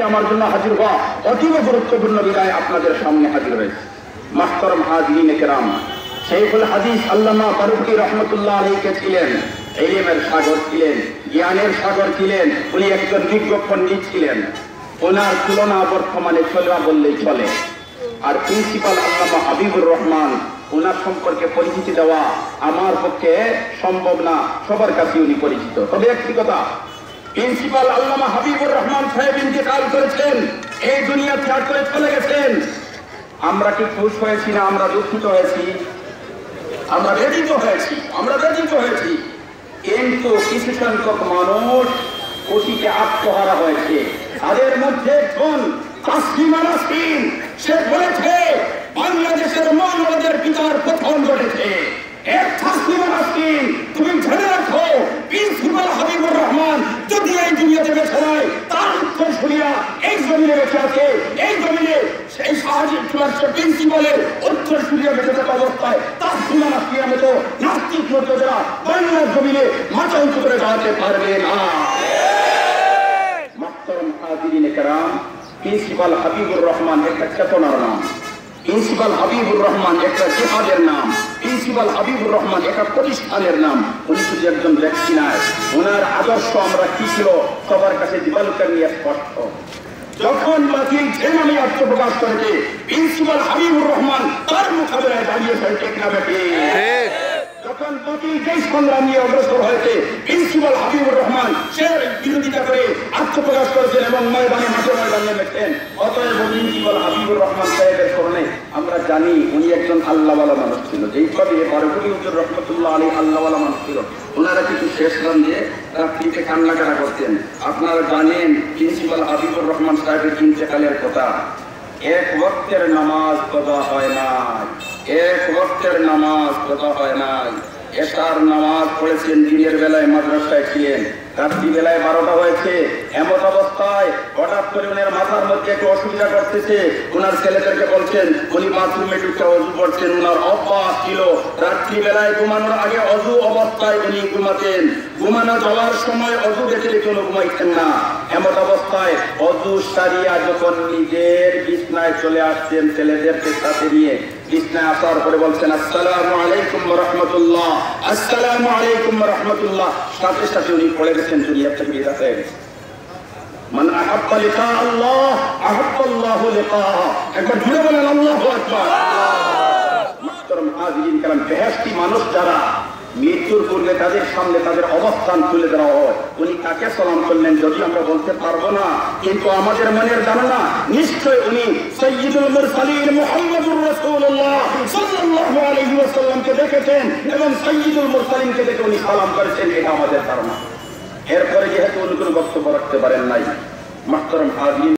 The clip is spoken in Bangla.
আমার জন্য হাজির হওয়া অতীব গুরুত্বপূর্ণ বিদায় আপনাদের সামনে হাজির হয়েছে। মাহতারাম হাজিরিনে কেরাম, শাইখুল হাদিস আল্লামা ফারুকী রহমতুল্লাহ আলাইহি ছিলেন ইলমের সাগর, ছিলেন জ্ঞানের সাগর, ছিলেন উনি একজন বিজ্ঞ পণ্ডিত ছিলেন। ওনার তুলনা বর্তমানে চলা বললেই চলে। আর প্রিন্সিপাল আল্লামা হাবিবুর রহমান, ওনার সম্পর্কে পরিচিতি দেওয়া আমার পক্ষে সম্ভব না, সবার কাছে উনি পরিচিত। তবে একটি কথা, প্রিন্সিপাল আল্লামা হাবিবুর রহমান সাহেব ইন্তেকাল করেছেন, এই দুনিয়া ত্যাগ করে চলে গেছেন। আমরা কি খুশ হয়েছি না আমরা দুঃখিত হয়েছি? আমরা ব্যথিত হয়েছি। কিন্তু কিছু সংখ্যক মানুষ অতীতে আত্মহারা হয়েছে। তাদের মধ্যে একজন তাসলিমা নাসরিন, সে বলেছে বাংলাদেশের মানবতার পিতার পতন ঘটেছে। এক তাসলিমা নাসরিন, তুমি জেনে রাখো, প্রিন্সিপাল হাবিবুর রহমান যদি এই দুনিয়াতে বেঁচে নাই, তার উত্তর শুনিয়া এই জমিনে বেঁচে আছে। এই জমিনে সেই সাহায্য প্রিন্সিপালের উত্তর শুনিয়া বেঁচে থাকা অবস্থায় তাসলিমা নাসরিনের মতো নাস্তিক লোকেরা বাংলার জমিনে মাথা উঁচু করে দাঁড়াতে পারবে না। মাহতারাম হাজিরিনে কেরাম, প্রিন্সিপাল হাবিবুর রহমান একটা চেতনার নাম, প্রিন্সিপাল হাবিবুর রহমান একটা জিহাদের নাম, প্রিন্সিপাল হাবিবুর রহমান একটা প্রতিষ্ঠানের নাম। উনি শুধু একজন ব্যক্তি নয়, ওনার আদর্শ আমরা কি ছিল সবার কাছে জীবনকে নিয়ে স্পষ্ট। যখন বাতিল জেনামি আত্মপ্রকাশ করেছে, প্রিন্সিপাল হাবিবুর রহমান তার মোকাবেলায় দাঁড়িয়েছেন, ঠিক না বেটি? যখন বাতিল দেশ সংগ্রাম নিয়ে অগ্রসর হয়েছে, প্রিন্সিপাল হাবিবুর রহমান সে বিরোধিতা করে আত্মপ্রকাশ করেছেন এবং ময়দানে নেমেছেন। অতএব প্রিন্সিপাল হাবিবুর রহমান সাহেবের কারণে আমরা জানি উনি একজন আল্লাহওয়ালা মানুষ ছিল। যেইভাবে ফারুকী হুজুর রহমতুল্লাহ আলাইহি আল্লাহওয়ালা মানুষ ছিল, ওনারা কিছু শেষ রান দিয়ে রাত্রিতে কান্নাকাটা করতেন। আপনারা জানেন প্রিন্সিপাল হাবিবুর রহমান সাহেবের ইন্তেকালের কথা, এক ওয়াক্তের নামাজ কদা হয় নাই, এশার নামাজ পড়েছেন, দিনের বেলায় মাদ্রাসায় ছিলেন, রাত্রি বেলায় 12টা হয়েছে। এমন অবস্থায় হঠাৎ করে ওনার মাথার মধ্যে একটু অসুবিধা করতেছে। ওনার ছেলেদেরকে বলছেন, উনি বাথরুমে ঢুকে অজু করছেন। ওনার অভ্যাস ছিল রাত্রি বেলায় ঘুমানোর আগে অজু অবস্থায় উনি ঘুমাতেন। ঘুমানো যাওয়ার সময় অজু দেখে কোনো ঘুমাইতেন না। এমন অবস্থায় অজু সারিয়া যখন নিজের বিছনায় চলে আসছেন, ছেলেদেরকে সাথে নিয়ে বিছনায় আসার পরে বলছেন, আসসালামু আলাইকুম ওয়া রাহমাতুল্লাহ, আসসালামু আলাইকুম ওয়া রাহমাতুল্লাহ। সাথে সাথে উনি পড়ে গেছেন, দুনিয়া থেকে বিদায় হয়ে গেছে। মান আহাব্বা লিকা আল্লাহ আহাব্বাল্লাহু লিকাহ। একবার জুড়ে বলেন আল্লাহু আকবার। মাহতারাম হাজিরিন কেরাম, বেহেশতি মানুষ যারা মৃত্যুর পূর্বে তাদের সামনে তাদের অবস্থান তুলে ধরা হয়, উনি কাকে সালাম করলেন যদি আমরা বলতে পারবো না, কিন্তু আমাদের মনের ধারণা নিশ্চয় উনি সাইয়্যিদুল মুরসালিন মুহাম্মদুর রাসূলুল্লাহ সাল্লাল্লাহু আলাইহি ওয়াসাল্লামকে দেখেছেন এবং সাইয়্যিদুল মুরসালিনকে দেখে উনি সালাম করেছেন, এটা আমাদের ধারণা। এরপরে যেহেতু উনি কোনো বক্তব্য রাখতে পারেন নাই, মাহতারাম হাজিরিন